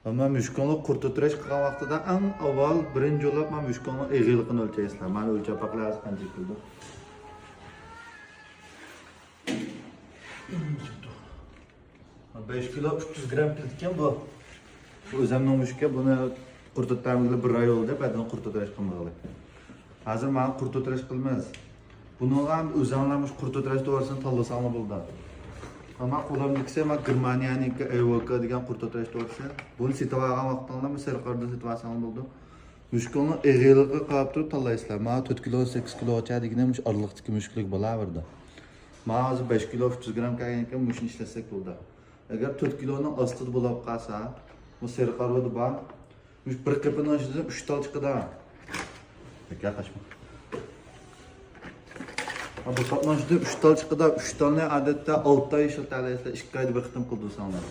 Ama müşkonlu kurtuturaş qilgan vaqtida eng avval birinchi yo'lab men müşkonlu eg'iyligini o'lchaysizlar. Men o'lchab baqlaysiz qancha keldi. 5 kilo 300 gram kelgan bu. O'zimning mushukka buni qurtuttamizga bir oy bo'ldi, badan qurtutirash qilmadik. Hozir men qurtutirash qilmaymiz. Buni ham o'zinglarimiz qurtutirash to'g'risini tanlasanglar bo'ldi. Ama qo'limnikisi men Germaniyaniki EVK degan qurtutirash to'g'risi. Buni setib olgan vaqtingda men serqarda setib olsam bo'ldi. Mushukni eg'iliga qarab turib tanlaysizlar. Men 4 kilo 8 kilo ochadigan araliqdagi mushuklik bo'laverdi. Men hozir 5 kilo 300 gram kelgan ekan, mushukni ishlasak bo'ldi. Agar 4 kiloning ostida bo'lib qolsa, bu serqarda bor. Mush bir qepini ochsa 3 tal chiqadi. Aka qaçma. Bu qatnashda 3 tal chiqadi. 3 talni odatda 6 oy ishlatalaysiz, 2 oyda bir qitim qildirsanglar.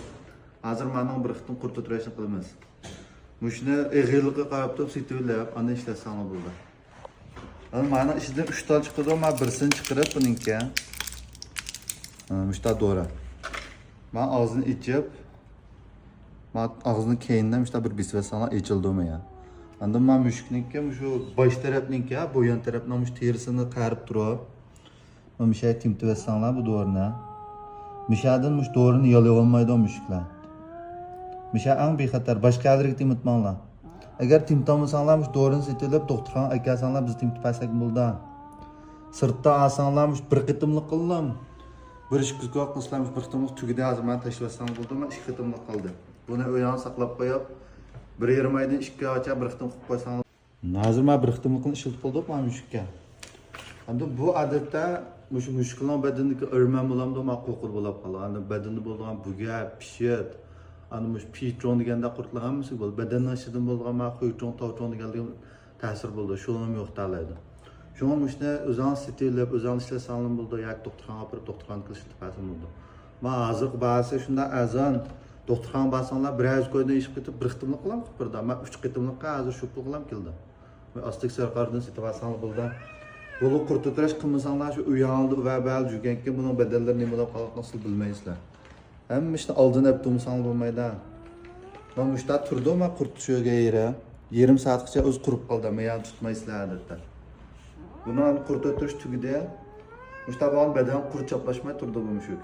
Hozir mening bir qitim qurtutirishni qilamiz. Mushni eg'iliga qarab turib setilab, ana ishlasanglar bo'ldi. Ana mana ichidan 3 tal chiqadi, men birsini chiqarib buningga. Mushta to'g'ri. Men og'zini ichib, men og'zini keyindan mushta bir bisvasanlar ichildimi ya. Endi men mushukningga shu bosh tarafningga, bu yon tarafdan mush terisini qarib turib, men mishay timtivsanlar bu doğruna. Mishadin mush doğruni yalay olmaydi o mushuklar. Misha ang bexatar, boshqalarga timtmanglar. Agar timtamasanlar mush doğruni setilib, doktorxona akasanlar biz timtpasak bo'ldi. Sirtda olsanglar mush bir qitimlik qildim. Bir ish kuzga qilsam bir qitimlik tugida hozir men tashlashsam bo'ldi, men 2 qitimlik qildi. Buni o'yan saqlab qo'yib, 1,5 oydan 2 oycha bir qitim qilib qo'ysang. Hozir men bir qitimlikni ishilib qildim men mushukka. Endi bu odatda mushuklar badanidagi o'rman bo'lamda men qo'rqib bo'lib qoladi. Endi badanda bo'lgan buga, pishit, ana mush pitron deganda qurtlar hammasi bo'ldi. Badandan ichidan bo'lgan men qo'ychon, tavchon degan ta'sir bo'ldi. Shuning yo'qtalaydi. Shunga mushni o'zing setilib, o'zing ishlasang bo'ldi, yoki doktorxonaga olib doktorxona qilishni tafsil bo'ldi. Men hozir ba'zi shunda azon doktorxonaga borsanglar biroz qo'ydan ishib ketib bir qitimlik qilam qilib birda. Men 3 qitimlikqa hozir shu pul qilam keldi. Men ostik sarqardan setib olsanglar bo'ldi. Bunu qurtutirash qilmasanglar shu uyaldi va bal juganki buni badallari nima bo'lib qolganini bilmaysizlar. Hamma ishni oldin olib turmasang bo'lmaydi. Men mushta turdim, men qurtishiga yarim soatgacha o'z qurib qoldi. Men ham tutmaysizlar odatda. Buni qurtutirish tugida mushta bo'lgan badan qurib chaplashmay turdi bu mushuk.